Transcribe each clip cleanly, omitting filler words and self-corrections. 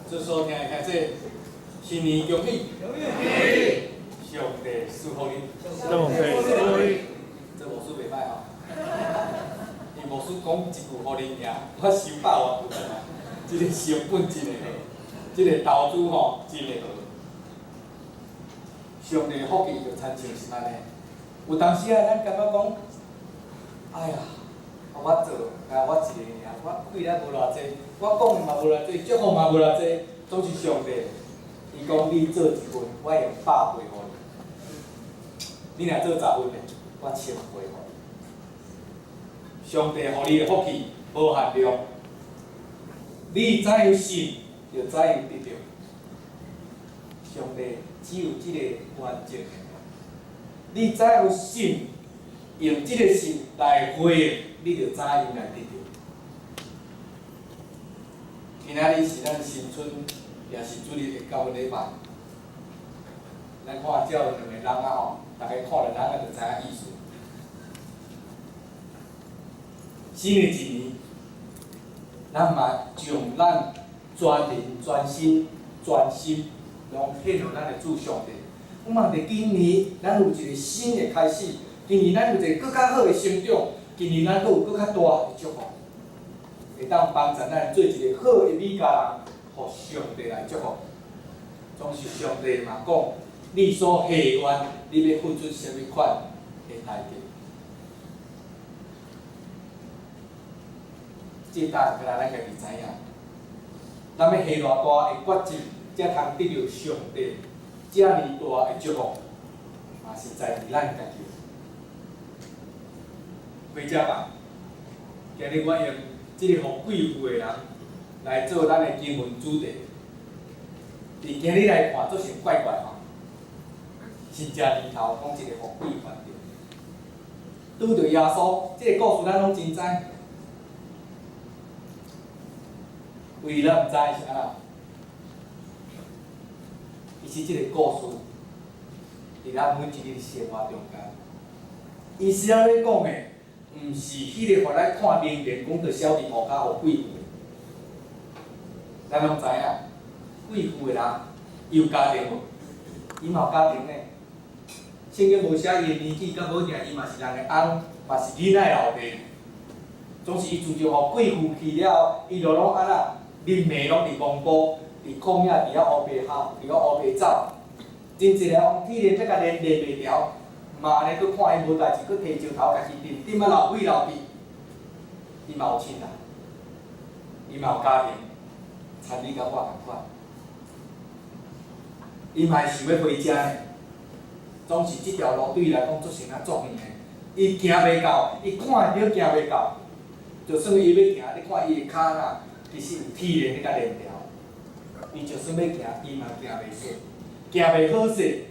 这时候听一下这新年恭喜，上帝祝福你，这无输袂歹吼。伊无输讲一句互你听，我收百万有啊，这个成本真会好，这个投资吼真会好。上帝福气就亲像是安尼，有当时啊，咱感觉讲，哎呀，我做，我一个尔，我开了无偌济，我讲的嘛无偌济，祝福嘛无偌济，总是上帝。伊讲你做一份，我用100倍互你；你若做10份的，我1000倍互你。上帝互你的福气无限量，你怎样信，就怎样得到。上帝只有这个关键，你怎样信，用这个信来回应，你就怎样来得到。今仔日是咱新春，也是主日的交礼拜。咱看照两个人啊吼，大家看了人啊就知影意思。新的一年，咱嘛将咱全人、全心、全心，拢献互咱的主上帝。我嘛伫今年，咱有一个新的开始。今年咱有一个更较好的成长，今年咱阁有更较大的祝福，会当帮助咱做一个好的美家人，互上帝来祝福。总是上帝嘛讲，你所下愿，你要付出什么款的代价？这答案咱家己知影。咱要下偌大的决心，才通得到上帝遮尔大的祝福，嘛是在于咱家己。回家吧，今日我用这个互贵妇的人来做咱的经文主题。伫今日来看，做成怪怪吼，真正年头讲一个互贵妇着，拄着耶稣，这个故事咱拢真知。为咱毋知是安怎，其实这个故事伫咱每一日生活中间，伊是要咧讲的，毋是迄个互咱看明面讲着小弟互较互贵妇的。咱拢知影，贵妇的人伊有家庭无？伊嘛有家庭呢。圣经无写伊的年纪，甲无定伊嘛是人的翁，嘛是囡仔的后弟。总是伊自从互贵妇去了后，伊就拢安怎？恁妹拢伫公布，伫旷野，伫遐乌白行，伫遐乌白走，真济个往体力要甲练袂调，嘛安尼佫看伊无代志，佫摕石头家己点啊流血流鼻。伊嘛有亲人，伊嘛有家庭，参你甲我共款。伊嘛会想要回家呢，总是即条路对伊来讲做成啊足远的。伊行袂到，伊看会到行袂到，就算伊要行，你看伊的骹若。其实有体力咧甲练调，伊就算要行，伊嘛行袂好，行袂好势，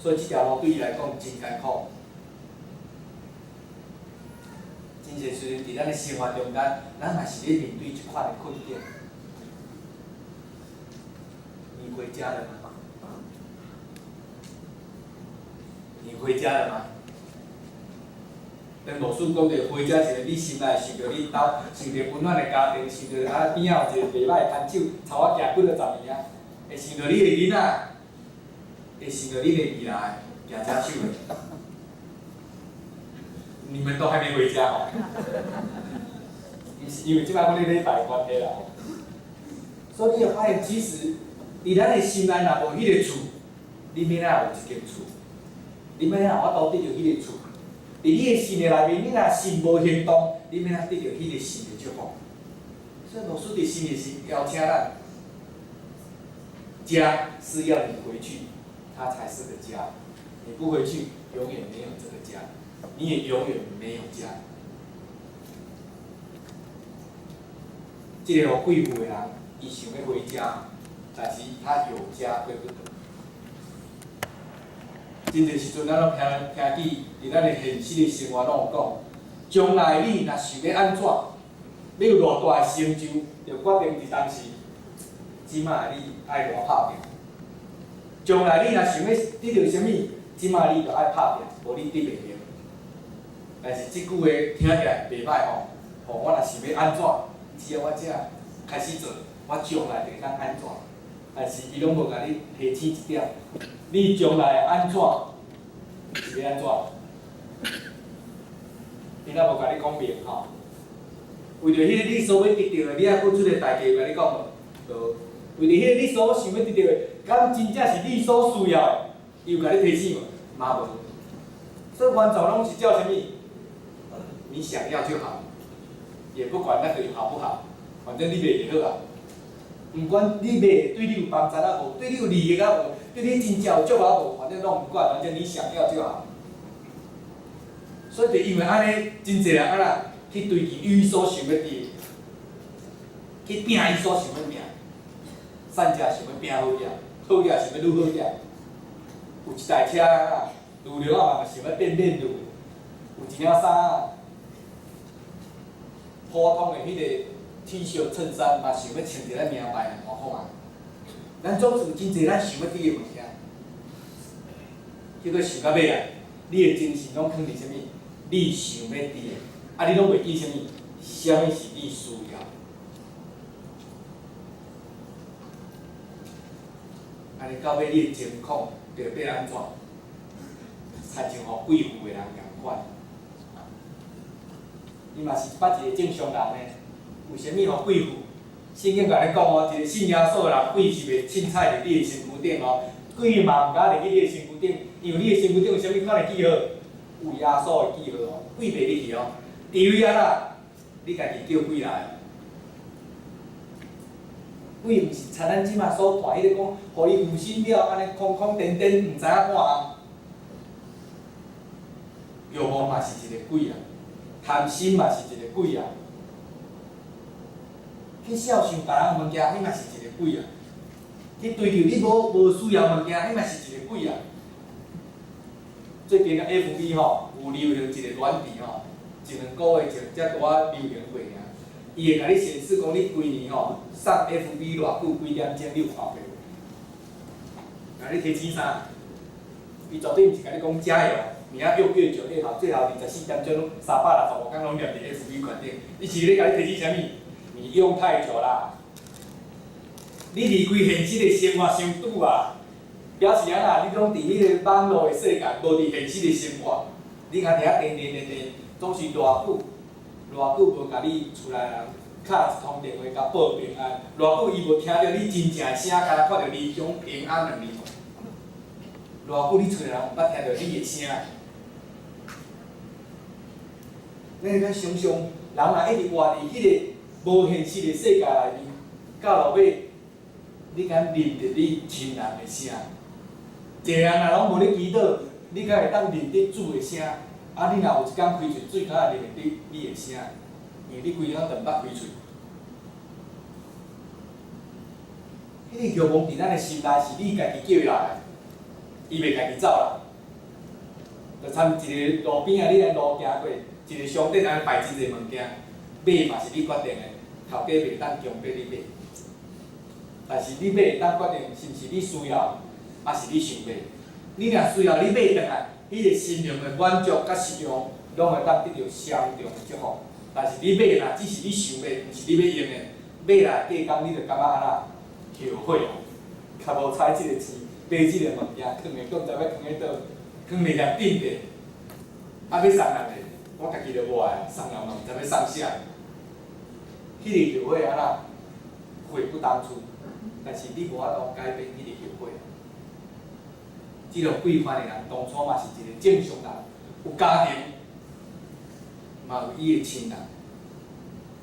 所以即条路对伊来讲真艰苦。真侪时阵伫咱的生活中间，咱嘛是咧面对即款的困境。你回家了吗？你回家了吗？咱无事讲着回家时，你心内想着你兜，想着温暖的家庭，想着啊边仔有一个袂歹的摊手，朝我行几落10年啊，会想着你的囡仔，会想着你的未来，行遮手的。你们都还没回家哦？毋是因为即摆我咧礼拜关系啦，所以你会发现，其实伫咱的心内若无迄个厝，你要哪有一间厝？你要哪有法度得到迄个厝？伫你的心的内面，你若心无行动，你要哪得到迄个心的祝福？所以老师伫心里是邀请咱，家是要你回去，它才是个家。你不回去，永远没有这个家，你也永远没有家。这个贵妇的人，伊想要回家，但是他有家回不得。真侪时阵，咱拢听见伫咱的现实的生活拢有讲，将来你若想要安怎，你有偌大的成就，就决定伫当时，即摆你爱偌拍拼。将来你若想要得到啥物，即摆你就爱拍拼，无你得袂到。但是即句话听起来袂歹吼，我若想要安怎，只要我遮开始做，我将来会当安怎？但是伊拢无甲你提醒一点，你将来安怎是要安怎？伊若无甲你讲明吼，为着迄个你所要得到的，你爱付出的代价，有甲你讲无？无。为着迄个你所想要得到的，敢真正是你所需要的？伊有甲你提醒无？嘛无。所以完全拢是叫什么？你想要就好，也不管那个好不好，反正你卖就好啊。毋管你卖对你有帮助啊无，对你有利益啊无，对你真正有足啊无，反正拢毋管，反正你想要就好。所以就因为安尼，真侪人啊啦，去追求伊所想要得的，去拼伊所想要拼。善者想要拼好者，好者想要愈好者。有一台车啊，女流啊嘛想要变美女，有一领衫，普通的迄个 T 恤衬衫嘛想要穿一个名牌的，好嘛？咱总是有真侪咱想要得的物件，结果想到尾啊，你的精神拢放伫啥物？你想要得的，啊，你拢袂记啥物？啥物是你需要？安尼到尾你的情况就要变安怎？才像互贵妇的人共款。伊嘛是捌一个正常人呢。为虾米互贵妇？圣经甲你讲哦，一个信耶稣的人，鬼是袂凊彩伫你的身躯顶哦，鬼嘛毋敢入去你的身躯顶，因为你的身躯顶有啥物款的记号？有耶稣的记号哦，鬼袂入去哦。除非安那，你家己叫鬼来。鬼毋是像咱即马所看迄个讲，互伊附身了，安尼空空颠颠，毋知影看啊。欲望嘛是一个鬼啊，贪心嘛是一个鬼啊。去孝顺别人物件，迄嘛是一个鬼啊；去追求你无需要物件，迄嘛是一个鬼啊。最近啊 ，FB 吼有流行一个软体吼，一两个月前才拄仔流行过尔。伊会甲你显示讲你规年吼上 FB 偌久几点钟你有看过？甲你提醒啥？伊绝对毋是甲你讲加油，明仔用越久越好，最好24点钟365天拢念伫 FB 圈顶。伊是咧甲你提醒啥物？你用太久啦，你离开现实的生活伤久啊，表示安那？你拢伫迄个网络的世界，无伫现实的生活，你若伫遐电，总是偌久无甲你厝内人敲一通电话甲报平安，偌久伊无听到你真正的声，敢若看到理想平安两字，偌久你厝内人毋捌听到你的声。咱咱想想，人若一直活伫迄个无现实的世界内面，到落尾，你敢认得你亲人的声？一个人若拢无咧祈祷，你敢会当认得主的声？啊，你若有一天开喙水，敢会认得你的声？因为你规工都毋捌开喙。迄个欲望伫咱的心内是你家己叫伊来，伊袂家己走啦。就参一个路边啊，你安路行过，一个商店安尼摆真侪物件，买嘛是你决定的，头家袂当强迫你买。但是你买会当决定是毋是你需要，还是你想买。你若需要，你买倒来，迄个心灵的满足甲实用，拢会当得到相同的祝福。但是你买啦，只是你想买，毋是你要用的。买来过工，你就感觉安那后悔哦，较无采即个钱买即个物件，囥咧，搁毋知要囥咧倒，囥咧念顶的，啊要送人的，我家己就无爱，送人嘛毋知要送啥。迄个后悔安那悔不当初，但是你无法度改变迄个后悔。即种规范的人，当初嘛是一个正常人，有家庭，嘛有伊的亲人，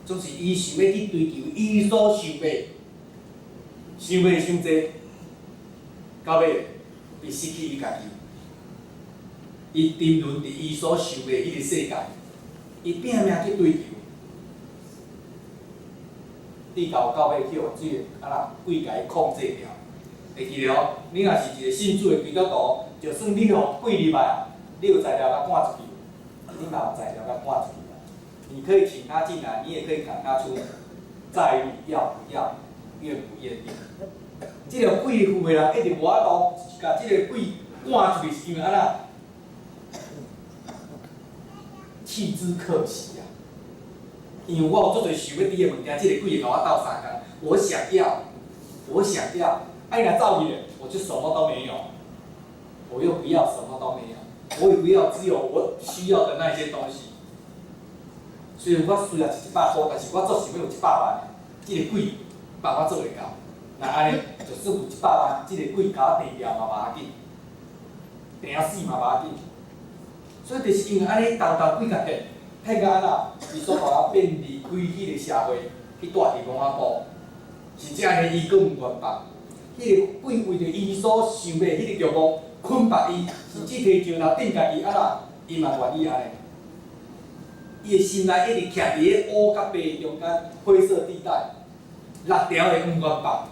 总是伊想要去追求伊所想要，伤济，到尾伊失去伊家己，伊沉沦伫伊所想的迄个世界，伊拼命去追求，地球到尾去互即个啊鬼甲伊控制掉。会记着哦，你若是一个信主的基督徒，就算你互鬼入来，你有材料甲赶出去，你嘛有材料甲赶出去。你可以请他进来，你也可以赶他出，在于要不要，愿不愿意。即个贵妇的人一直无法度甲即个鬼赶出去，是因为安那弃之可惜啊！因为我有足侪想要伫的物件，即个鬼会甲我斗相共。我想要，哎若走去了，我就什么都没有。我又不要什么都没有，我也不要只有我需要的那些东西。虽然我需要100块，但是我做想要有100万，即个鬼帮我做会到。那安尼，就算有100万，即个鬼甲我定掉嘛无要紧，定死嘛无要紧。所以就是因为安尼，斗鬼甲骗到安怎，伊所互我变离开迄个社会，去住伫公仔埔，甚至安尼伊佫毋愿放。迄个鬼为着伊所想的迄个欲望，捆绑伊，甚至摕石头顶家己安怎，伊嘛愿意安尼。伊的心内一直徛伫个乌甲白中间灰色地带，6条的毋愿放，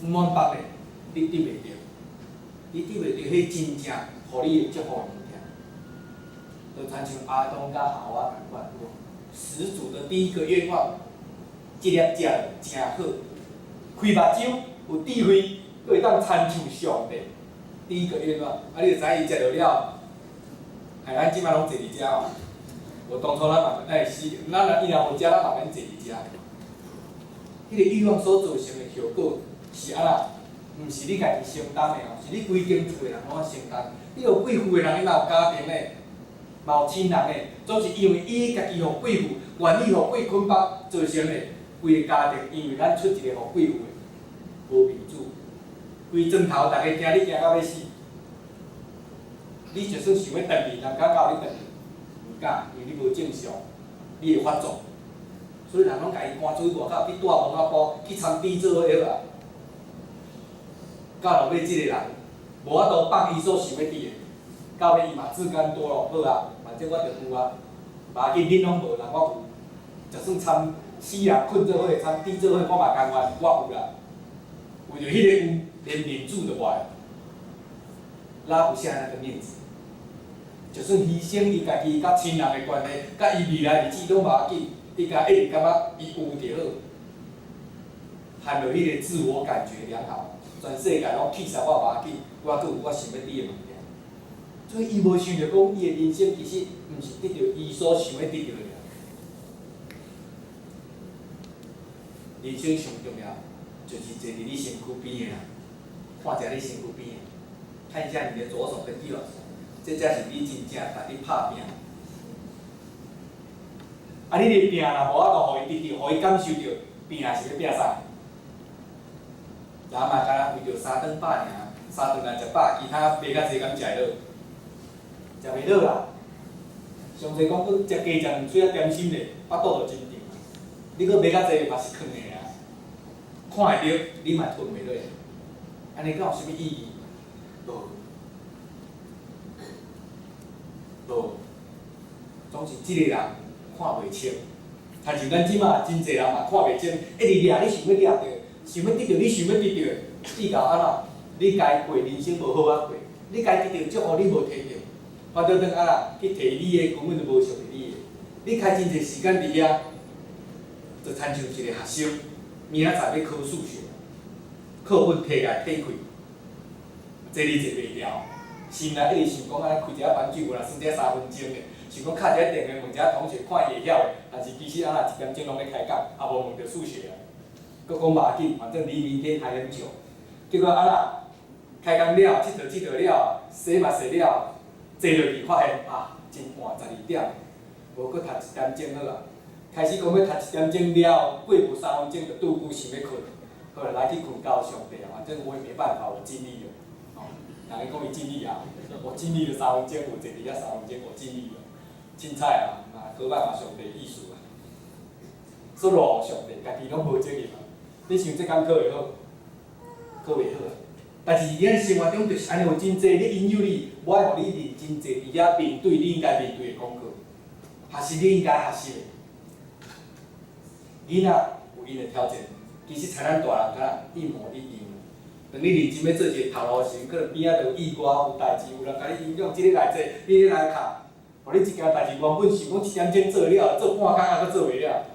毋愿放的，你得袂着，你得袂着，迄真正互你的祝福的物件。就亲像阿东甲夏娃共款，始祖的第一个愿望，即粒食真好，开目睭有智慧，佫会当亲像上帝。第一个愿望，你就知伊食着了，咱即摆拢坐伫遮哦。无当初咱嘛是，咱伊若无食，咱嘛免坐伫遮。迄个欲望所造成的效果是安怎？毋是你家己承担的哦，是你规间厝的人拢要承担。你有贵妇的人，伊嘛有家庭的，嘛有亲人的，总是因为伊家己互贵妇，愿意互贵捆绑造成的，规个家庭因为咱出一个互贵妇的无民主，规砖头大家惊你惊到要死。你就算想要转去，人敢教你转去？毋敢，因为你无正常，你会发作。所以人拢家己赶出去外口去住蒙仔埔，去参猪做伙啊。到后尾即个人无法度放伊所想要滴的，到尾伊嘛自甘堕落，好啊，反正我着有啊，无要紧，恁拢无，人我有。就算参死人困做伙，参猪做伙，我嘛甘愿，我有啦。为着迄个有，连民主都无爱，哪有啥那个面子？就算牺牲伊家己甲亲人的关系，甲伊未来日子拢无要紧，伊家一直感觉伊有就好，含着迄个自我感觉良好，全世界拢气煞我无要紧，我阁有我想要滴的物件。所以伊无想着讲，伊的人生其实毋是得到伊所想要得到的。人生上重要，就是坐伫你身躯边的人，看一下你身躯边的，看一下你的左手跟右手。这才是你真正甲你拍拼。啊，你的拼若无法度互伊得到，互伊感受到拼是要拼啥？人嘛，干若为着3顿饱尔，3顿来食饱，其他袂较济敢食会落，食袂落啦。上济讲佫食加食2嘴仔点心咧，腹肚就真胀。你佫袂较济嘛是囥的啊，看会着，你嘛吞袂落。安尼敢有啥物意义？无。无，总是即个人看袂清，亲像咱即马真侪人嘛看袂清，一直掠你想要掠着，想要得到你想要得到的，你搞安怎？你该过人生无好啊过，你该得到祝福你无摕到，反倒当安怎去摕你的根本就无属于你的，你开真侪时间伫遐，就亲像一个学生，明仔载要考数学，课本摕来摕开，坐你坐袂牢。心内一直想讲，开一个班酒，若算只3分钟的，想讲敲一个电话问一下同学，看伊会晓的，但是其实1点钟拢咧开讲，也无问到数学啊。佮讲无要紧，反正离明天还很久。结果开讲了，佚佗了，洗嘛洗了，坐落去发现真晚12点，无佮读1点钟好啊。开始讲要读1点钟了，过无3分钟就拄久想要困，后来来去困觉上帝啊，反正我也没办法，我尽力了。人伊讲伊尽力啊，我尽力了3分钟，有坐伫遐3分钟，我尽力了。凊彩啊，好摆嘛上帝意思啊。说落上帝，家己拢无责任啊。你想这工考会好？考袂好啊。但是咱生活中就是安尼有真济咧引诱你，我爱互你认真坐伫遐面对你应该面对的功课，学习你应该学习的。囡仔有因的挑战，其实像咱大人敢若一模一样。当你认真要做一个头路时，可能边仔就有意外、有代志，有人甲你影响，即个来坐，你咧来卡，互你一件代志原本想讲1点钟做了，做半工还阁做袂了。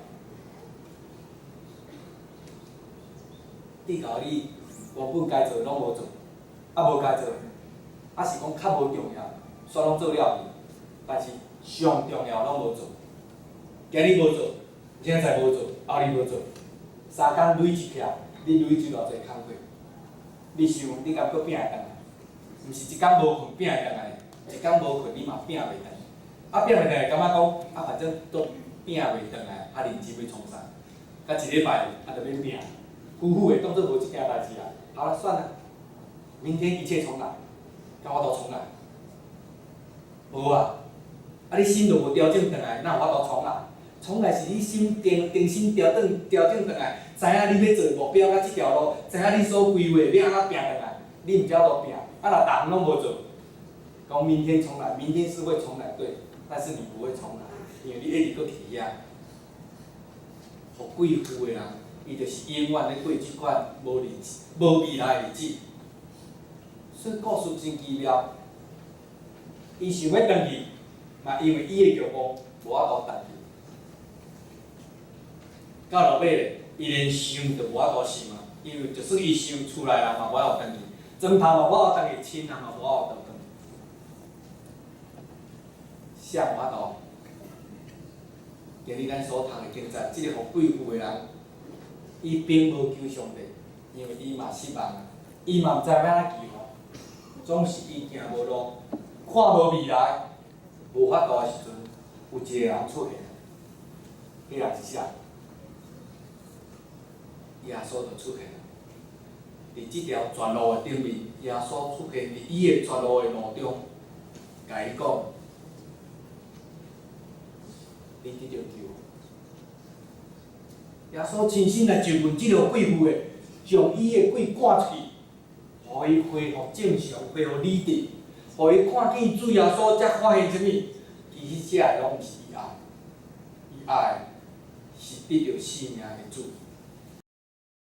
你甲你原本该做的拢无做，无该做的，是讲较无重要，煞拢做了去，但是上重要拢无做。今日无做，现在无做，后日无做，3工累一起来，你累积偌济工课？你想，你敢搁拼会倒来？毋是一工无困拼会倒来，一工无困你嘛拼袂倒来。啊，拼袂倒来，感觉讲啊，反正都拼袂倒来，啊，日子要创啥？甲一礼拜啊，着免拼，夫妇会当做无一件代志啊。好了，算了，明天一切重来，甲我都重来。无啊，啊，你心都无调整倒来，哪有法度重来？重来是你心定心调整倒来，知影你要做目标甲即条路，知影你所规划要安怎拼倒来，你毋才度拼。啊，若逐项拢无做，讲明天重来，明天是会重来，对，但是你不会重来，因为你一直搁伫遐。互贵妇的人，伊就是永远咧过即款无未来的日子。所以故事真奇妙。伊想要转去，嘛因为伊的欲望无法度转去。到落尾咧，伊连想都无法度想啊，因为就算伊想，厝内人嘛无法度转去，砖头嘛无法度转去，亲人嘛无法度转去，啥无法度？今日咱所读的经节，即个互贵妇的人，伊并无求上帝，因为伊嘛失望啊，伊嘛毋知要安怎祈福，总是伊行无路，看无未来，无法度的时阵，有一个人出现，迄人是啥？耶稣就出现了。伫即条绝路的顶面，耶稣出现伫伊的绝路的路中，甲伊讲。你得着救。耶稣亲身来就问即个贵妇的，将伊的鬼赶出去，互伊恢复正常，恢复理智，互伊看见主耶稣，才发现啥物？其实遮个拢毋是伊爱，伊爱是得着生命的主。